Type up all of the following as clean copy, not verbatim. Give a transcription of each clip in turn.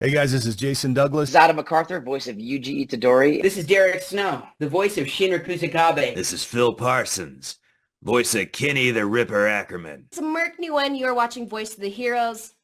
Hey guys, this is Jason This Douglas. is Adam MacArthur, voice of Yuji Itadori. This is Derek Snow, the voice of Shinra Kusakabe. This is Phil Parsons, voice of Kenny the Ripper Ackerman. It's Merc Nguyen. You are watching Voice of the Heroes.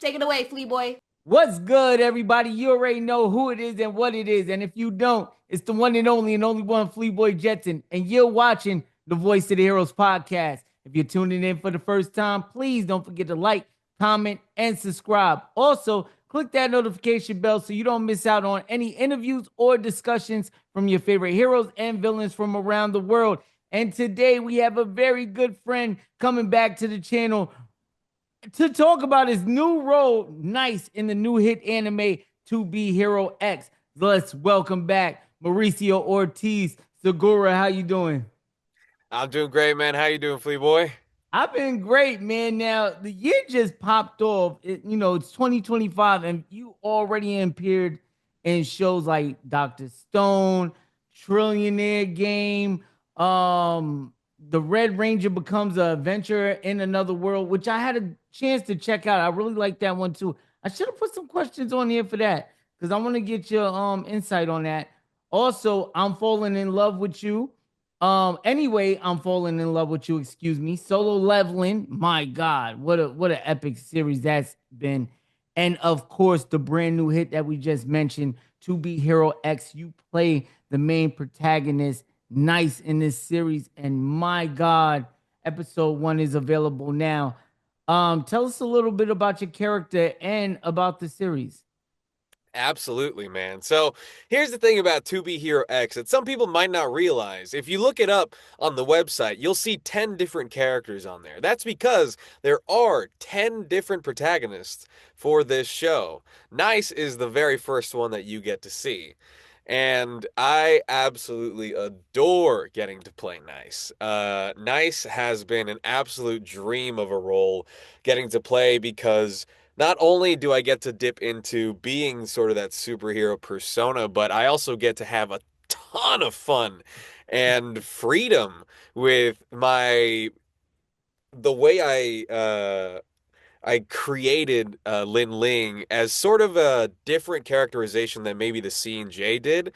Take it away, Fleeboy. What's good, everybody? You already know who it is and what it is. And if you don't, it's the one and only one Fleeboy Jetson. And you're watching the Voice of the Heroes podcast. If you're tuning in for the first time, please don't forget to like, comment, and subscribe. Also, click that notification bell so you don't miss out on any interviews or discussions from your favorite heroes and villains from around the world. And today we have a very good friend coming back to the channel to talk about his new role, Nice, in the new hit anime To Be Hero X. Let's welcome back Mauricio Ortiz-Segura. How you doing? I'm doing great, man. How you doing, Fleeboy? I've been great, man. Now, the year just popped off. It's 2025, and you already appeared in shows like Dr. Stone, Trillionaire Game, The Red Ranger Becomes an Adventurer in Another World, which I had a chance to check out. I really like that one, too. I should have put some questions on here for that, because I want to get your insight on that. Also, I'm Falling in Love with You. I'm falling in love with you, excuse me. Solo Leveling, my God, what an epic series that's been. And of course, the brand new hit that we just mentioned, To Be Hero X. You play the main protagonist, Nice, in this series. And my God, episode 1 is available now. Tell us a little bit about your character and about the series. Absolutely, man. So here's the thing about To Be Hero X that some people might not realize. If you look it up on the website, you'll see 10 different characters on there. That's because there are 10 different protagonists for this show. Nice is the very first one that you get to see. And I absolutely adore getting to play Nice. Nice has been an absolute dream of a role getting to play because not only do I get to dip into being sort of that superhero persona, but I also get to have a ton of fun and freedom with the way I created Lin Ling as sort of a different characterization than maybe the C and J did.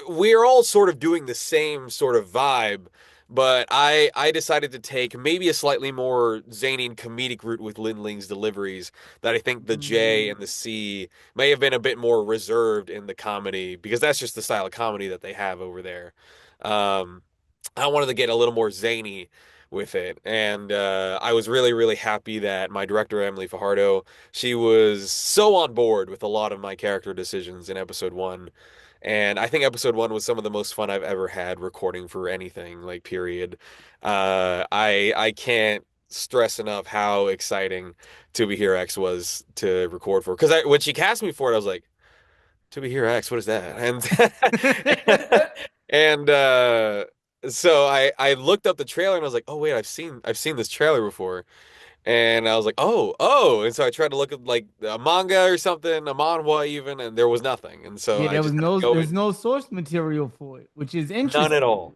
We're all sort of doing the same sort of vibe, but I decided to take maybe a slightly more zany and comedic route with Lin Ling's deliveries that I think the J and the C may have been a bit more reserved in the comedy because that's just the style of comedy that they have over there. Um, I wanted to get a little more zany with it, and I was really, really happy that my director, Emily Fajardo, she was so on board with a lot of my character decisions in episode 1. And I think episode 1 was some of the most fun I've ever had recording for anything, like, period. I can't stress enough how exciting To Be Hero X was to record for. Because when she cast me for it, I was like, To Be Hero X, what is that? And so I looked up the trailer and I was like, oh wait, I've seen this trailer before. And I was like, oh. And so I tried to look at like a manga or something, a manhwa even, and there was nothing. And so Yeah, I just had to go there's in. no source material for it, which is None at interesting. all.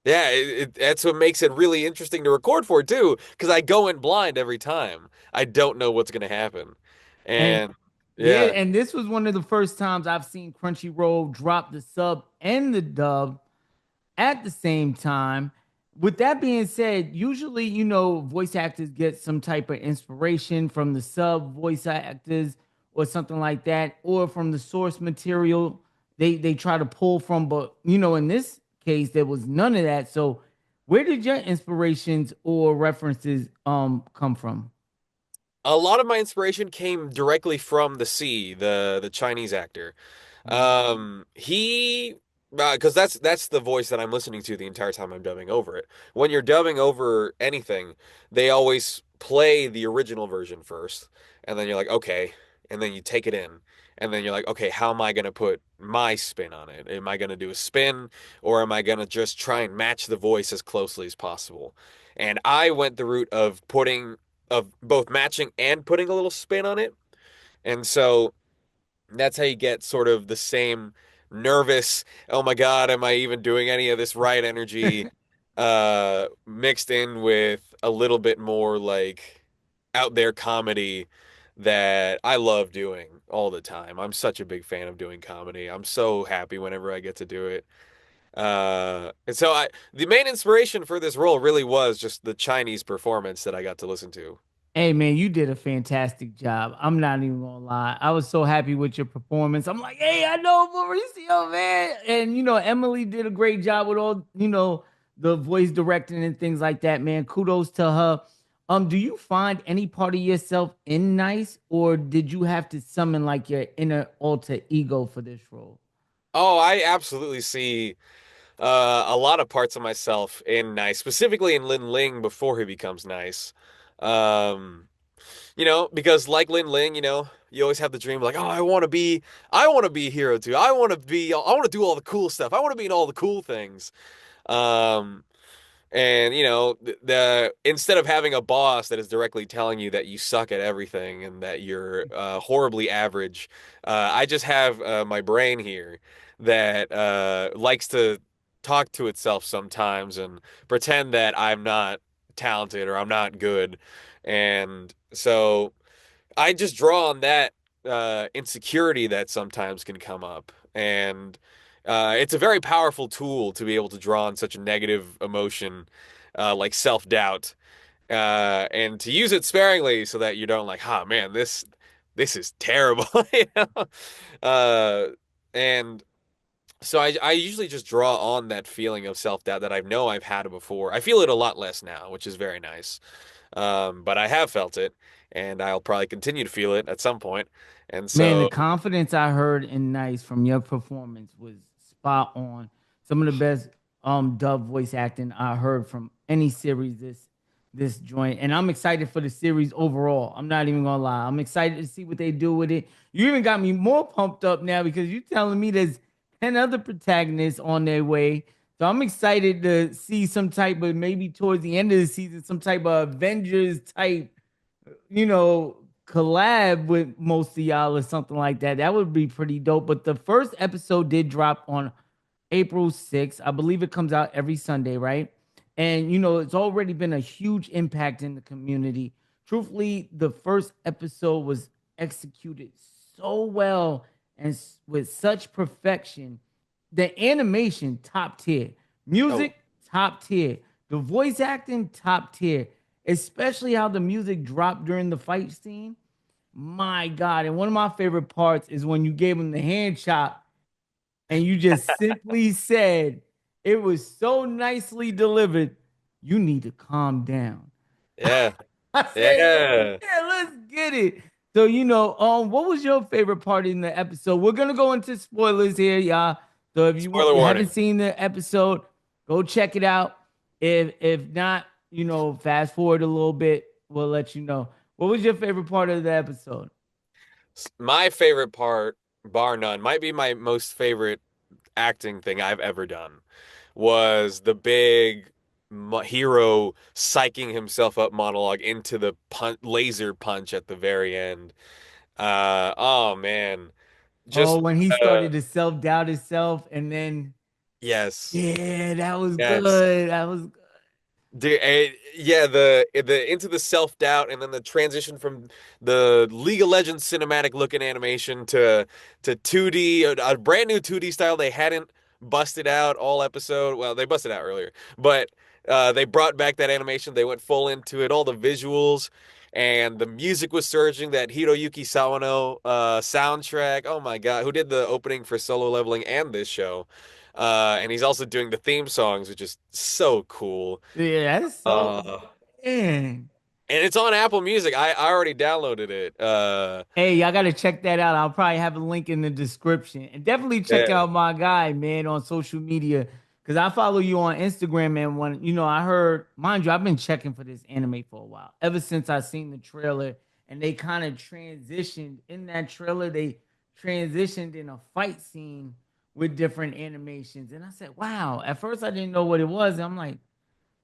Yeah, that's what makes it really interesting to record for too, because I go in blind every time. I don't know what's gonna happen. And And yeah, yeah, and this was one of the first times I've seen Crunchyroll drop the sub and the dub at the same time. With that being said, usually, voice actors get some type of inspiration from the sub voice actors or something like that, or from the source material they try to pull from. But in this case, there was none of that. So, where did your inspirations or references come from? a lot of my inspiration came directly from the C, the Chinese actor. He because that's the voice that I'm listening to the entire time I'm dubbing over it. When you're dubbing over anything, they always play the original version first, and then you're like, okay, and then you take it in, and then you're like, okay, how am I gonna put my spin on it? Am I gonna do a spin, or am I gonna just try and match the voice as closely as possible? And I went the route of both matching and putting a little spin on it. And so that's how you get sort of the same nervous, oh my God, am I even doing any of this right energy mixed in with a little bit more like out there comedy that I love doing all the time. I'm such a big fan of doing comedy. I'm so happy whenever I get to do it. And so the main inspiration for this role really was just the Chinese performance that I got to listen to. Hey man, you did a fantastic job. I'm not even gonna lie. I was so happy with your performance. I'm like, hey, I know Mauricio, man. And Emily did a great job with all, the voice directing and things like that, man. Kudos to her. Do you find any part of yourself in Nice, or did you have to summon like your inner alter ego for this role? Oh, I absolutely see a lot of parts of myself in Nice, specifically in Lin Ling before he becomes Nice. Um, because like Lin Ling, you always have the dream like, oh, I want to be a hero too. I want to do all the cool stuff. I want to be in all the cool things. Um, and the instead of having a boss that is directly telling you that you suck at everything and that you're horribly average, I just have my brain here that likes to talk to itself sometimes and pretend that I'm not talented or I'm not good. And so I just draw on that insecurity that sometimes can come up. And it's a very powerful tool to be able to draw on such a negative emotion like self-doubt and to use it sparingly so that you don't like, ah, man, this is terrible. Uh, and so I usually just draw on that feeling of self-doubt that I know I've had before. I feel it a lot less now, which is very nice. But I have felt it, and I'll probably continue to feel it at some point. And Man, the so, confidence I heard in Nice from your performance was spot on. Some of the best dub voice acting I heard from any series this joint. And I'm excited for the series overall. I'm not even gonna lie. I'm excited to see what they do with it. You even got me more pumped up now because you're telling me there's 10 other protagonists on their way. So I'm excited to see some type of, maybe towards the end of the season, some type of Avengers type, collab with most of y'all or something like that. That would be pretty dope. But the first episode did drop on April 6th. I believe it comes out every Sunday, right? And it's already been a huge impact in the community. Truthfully, the first episode was executed so well and with such perfection. The animation, top tier. Music, top tier. The voice acting, top tier. Especially how the music dropped during the fight scene. My God. And one of my favorite parts is when you gave him the hand chop and you just simply said, it was so nicely delivered, you need to calm down. yeah, I said, yeah. yeah, let's get it. So, what was your favorite part in the episode? We're gonna go into spoilers here, y'all. So if Spoiler you warning. haven't seen the episode, go check it out. If not, fast forward a little bit. We'll let you know. What was your favorite part of the episode? My favorite part, bar none, might be my most favorite acting thing I've ever done, was the big hero psyching himself up monologue into the laser punch at the very end. Oh man, Oh, just when he started to self-doubt himself, and then yes, yeah, that was yes. good. That was Dude, yeah, the into the self-doubt and then the transition from the League of Legends cinematic looking animation to 2D, a brand new 2D style they hadn't busted out all episode. Well, they busted out earlier, but they brought back that animation. They went full into it, all the visuals and the music was surging. That Hiroyuki Sawano soundtrack. Oh my God, who did the opening for Solo Leveling and this show? And he's also doing the theme songs, which is so cool. yeah, that's so Uh, man. and it's on Apple Music. I already downloaded it. Hey, y'all gotta check that out. I'll probably have a link in the description. And definitely check Yeah. out my guy, man, on social media. Cause I follow you on Instagram, and when I heard, mind you, I've been checking for this anime for a while. Ever since I seen the trailer, and they kind of transitioned in that trailer, they transitioned in a fight scene with different animations. And I said, wow. At first I didn't know what it was. And I'm like,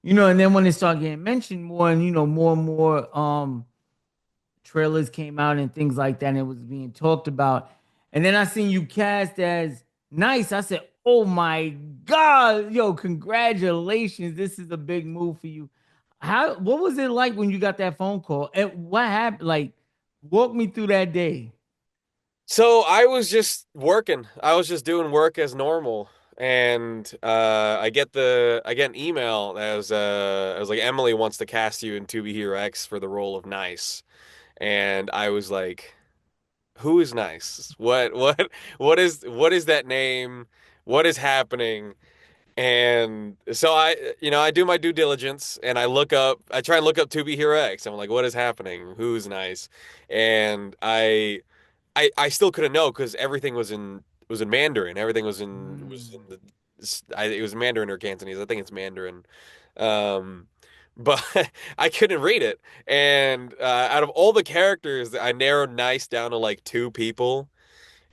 and then when it started getting mentioned more and more and more trailers came out and things like that, and it was being talked about. And then I seen you cast as Nice. I said, oh my God, yo, congratulations. This is a big move for you. What was it like when you got that phone call? And what happened? Like, Walk me through that day. So I was just working. I was just doing work as normal. And I get an email as I was like, Emily wants to cast you in Tubi Hero X for the role of Nice. And I was like, who is Nice? What is that name? What is happening? And so I do my due diligence and I try and look up Tubi Hero X. I'm like, what is happening? Who's Nice? And I still couldn't know because everything was in Mandarin. Everything was in Mm. it was Mandarin or Cantonese. I think it's Mandarin. Um, but I couldn't read it. And out of all the characters, I narrowed Nice down to like two people.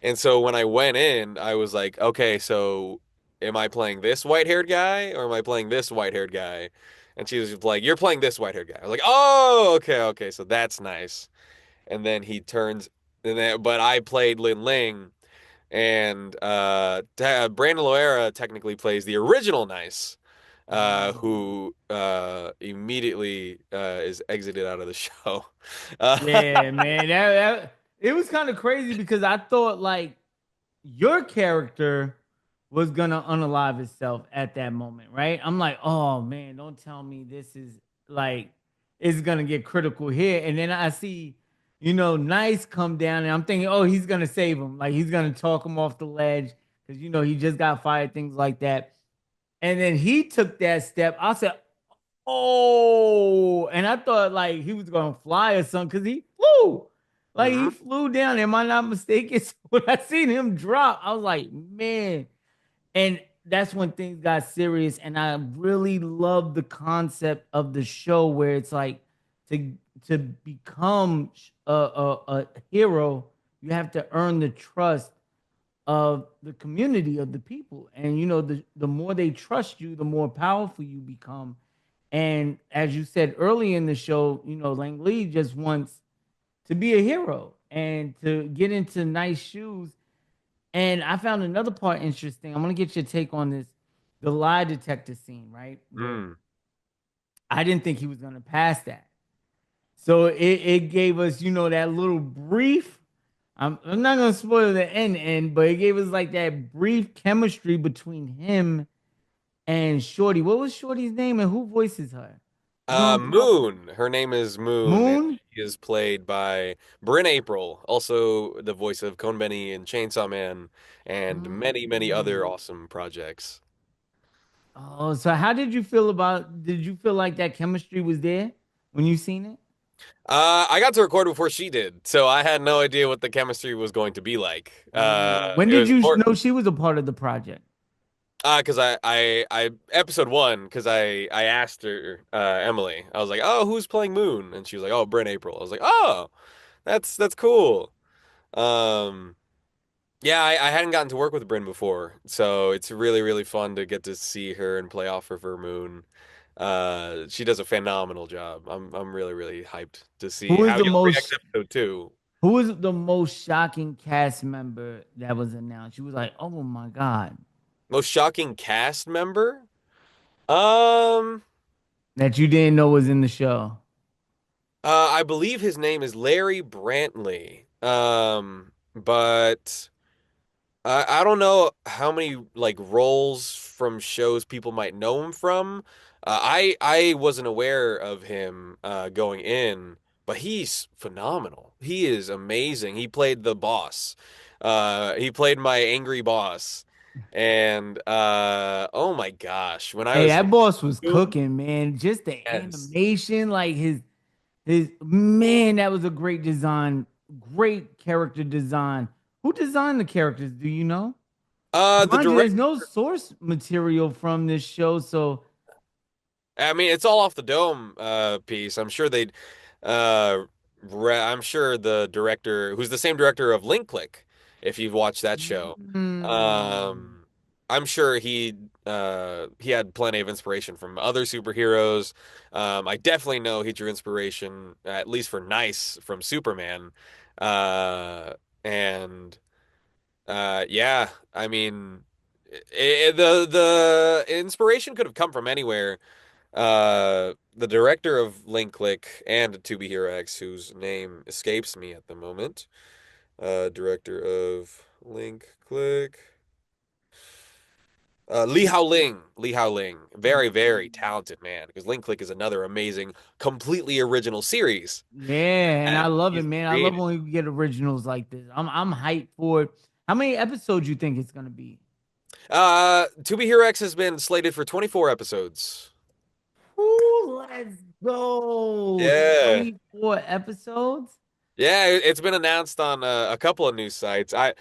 And so when I went in, I was like, okay, so am I playing this white-haired guy or am I playing this white-haired guy? And she was just like, you're playing this white-haired guy. I was like, oh, okay, so that's nice. And then he turns, but I played Lin Ling, and Brandon Loera technically plays the original Nice, who immediately is exited out of the show. Yeah, man. It was kind of crazy because I thought like your character was gonna unalive itself at that moment, right? I'm like, oh man, don't tell me this is like it's gonna get critical here. And then I see, Nice come down, and I'm thinking, oh, he's gonna save him, like he's gonna talk him off the ledge because he just got fired, things like that. And then he took that step. I said, oh, and I thought like he was gonna fly or something because he flew. Like he Mhm. flew down. Am I not mistaken? So when I seen him drop, I was like, man. And that's when things got serious. And I really love the concept of the show where it's like to to become a hero, you have to earn the trust of the community of the people. And the more they trust you, the more powerful you become. And as you said early in the show, Lang Lee just wants to be a hero and to get into nice shoes. And I found another part interesting. I'm gonna get your take on this. The lie detector scene, right? Where Mm. I didn't think he was gonna pass that. So it gave us, that little brief. I'm not gonna spoil the end, but it gave us like that brief chemistry between him and Shorty. What was Shorty's name and who voices her? You know what I'm talking about? Moon. Her name is Moon, and Moon? she is played by Bryn April, also the voice of Cone Benny and Chainsaw Man, and many, many other Mm. awesome projects. Oh, so how did you feel like that chemistry was there when you seen it? I got to record before she did, so I had no idea what the chemistry was going to be like. When It did was you more know she was a part of the project? because I episode one because I asked her Emily. I was like, oh, who's playing Moon? And she was like, oh, Bryn April. I was like, oh, that's cool. Um. Yeah, I hadn't gotten to work with Bryn before, so it's really, really fun to get to see her and play off of her Moon. She does a phenomenal job. I'm really, really hyped to see Who is how the you'll react most to episode two. who is the most shocking cast member that was announced? You was like, oh my God, Most shocking cast member? Um, that you didn't know was in the show. I believe his name is Larry Brantley. But I don't know how many like roles from shows people might know him from. I wasn't aware of him going in, but he's phenomenal. He is amazing. He played the boss. He played my angry boss. And oh my gosh, when I Hey, was that boss was boom, cooking, man. Just the yes. animation, like his man, that was a great design, great character design. Who designed the characters? Do you know? The Mind you, direct there's no source material from this show, so I mean, it's all off the dome piece. I'm sure they'd I'm sure the director, who's the same director of Link Click, if you've watched that show, mm, um I'm sure he had plenty of inspiration from other superheroes. I definitely know he drew inspiration, at least for Nice, from Superman. And yeah, I mean, the inspiration could have come from anywhere. The director of Link Click and To Be Hero X, whose name escapes me at the moment. Director of Link Click. Lee Hao Ling. Lee Hao Ling. Very, very talented man. Because Link Click is another amazing, completely original series Yeah, and I that love it, he's man. I love created. when we get originals like this. I'm hyped for it. How many episodes you think it's gonna be? To Be Hero X has been slated for 24 episodes. Ooh, let's go. Yeah. 24 episodes. Yeah, it's been announced on a couple of news sites. I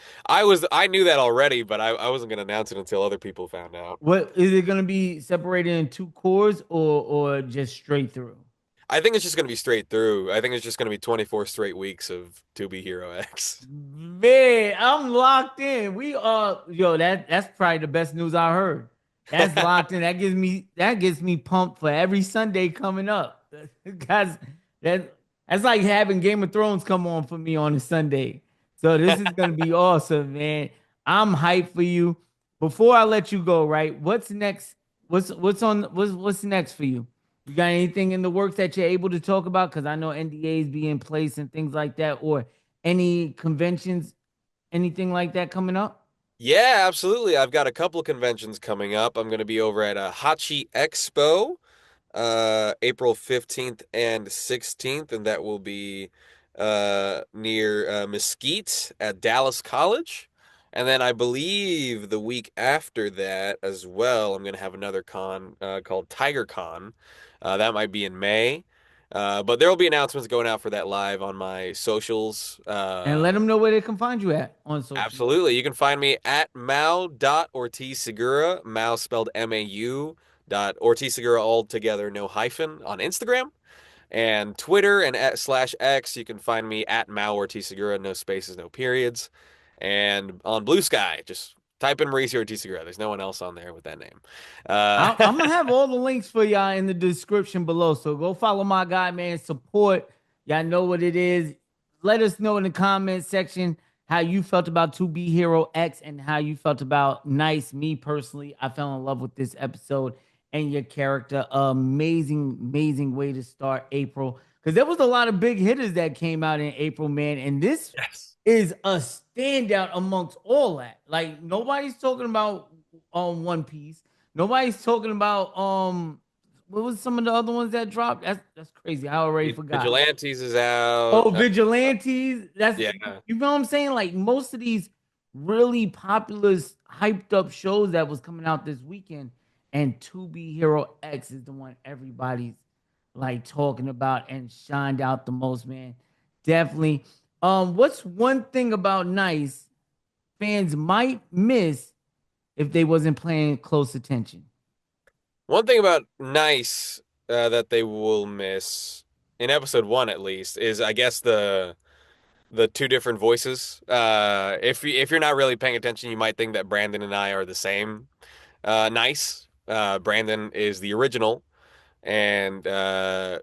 knew that already, but I wasn't gonna announce it until other people found out. What is it gonna be separated in two cores or just straight through? I think it's just gonna be straight through. I think it's just gonna be 24 straight weeks of To Be Hero X. Man, I'm locked in. We are that's probably the best news I heard. That's locked in. That gets me pumped for every Sunday coming up. Because that's like having Game of Thrones come on for me on a Sunday. So this is gonna be awesome, man. I'm hyped for you. Before I let you go, right? What's next? What's next for you? You got anything in the works that you're able to talk about? Because I know NDAs be in place and things like that, or any conventions, anything like that coming up? Yeah, absolutely. I've got a couple of conventions coming up. I'm gonna be over at a Hachi Expo, April 15th and 16th, and that will be near Mesquite at Dallas College. And then I believe the week after that as well, I'm going to have another con called Tiger Con. That might be in May. But there will be announcements going out for that live on my socials. And let them know where they can find you at on social media. Absolutely. You can find me at Mau.Ortiz-Segura, Mau spelled M-A-U, dot Ortiz-Segura all together, no hyphen, on Instagram. And Twitter and slash X, you can find me at Mau Ortiz-Segura, no spaces, no periods. And on Blue Sky, just type in Mauricio Ortiz-Segura. There's no one else on there with that name. I'm gonna have all the links for y'all in the description below. So go follow my guy, man. Support. Y'all know what it is. Let us know in the comment section how you felt about 2B Hero X and how you felt about Nice. Me personally, I fell in love with this episode and your character. Amazing, amazing way to start April. Because there was a lot of big hitters that came out in April, man. And this Yes. is a standout amongst all that. Like nobody's talking about One Piece. Nobody's talking about what was some of the other ones that dropped? That's crazy. I already forgot. Vigilantes is out. Oh, Vigilantes. That's Yeah. you know what I'm saying? Like most of these really popular, hyped up shows that was coming out this weekend, and 2B Hero X is the one everybody's like talking about and shined out the most, man. Definitely. What's one thing about Nice fans might miss if they wasn't paying close attention? One thing about Nice that they will miss in episode 1 at least is I guess the two different voices. If you're not really paying attention, you might think that Brandon and I are the same. Nice. Brandon is the original, and then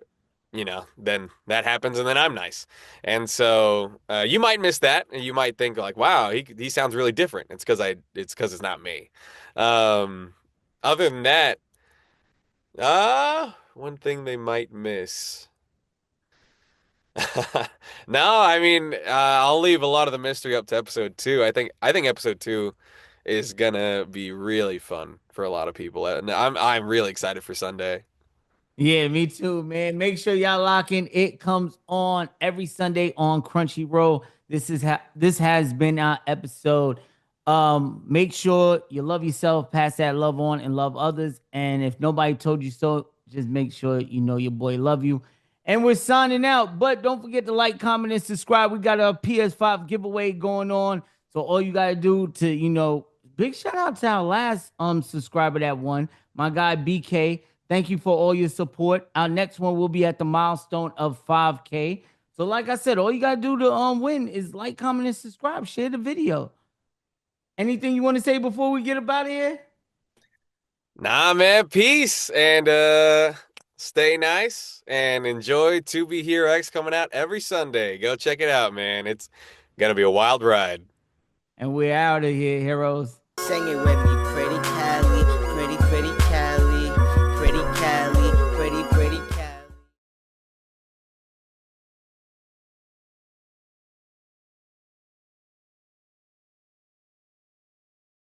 that happens, and then I'm Nice, and so you might miss that, and you might think like, wow, he sounds really different. It's because it's not me. Other than that, one thing they might miss. No, I mean, I'll leave a lot of the mystery up to episode 2. I think episode 2 is gonna be really fun for a lot of people, and I'm really excited for Sunday. Yeah, me too, man. Make sure y'all lock in. It comes on every Sunday on Crunchyroll. This has been our episode. Make sure you love yourself, pass that love on, and love others. And if nobody told you so, just make sure you know your boy love you. And we're signing out. But don't forget to like, comment, and subscribe. We got a PS5 giveaway going on. So all you gotta do to, big shout out to our last subscriber that won, my guy BK. Thank you for all your support. Our next one will be at the milestone of 5K. So like I said, all you gotta do to win is like, comment, and subscribe. Share the video. Anything you want to say before we get up out of here? Nah, man, peace and stay nice and enjoy 2B Hero X coming out every Sunday. Go check it out, man. It's gonna be a wild ride. And we're out of here, heroes. Sing it with me.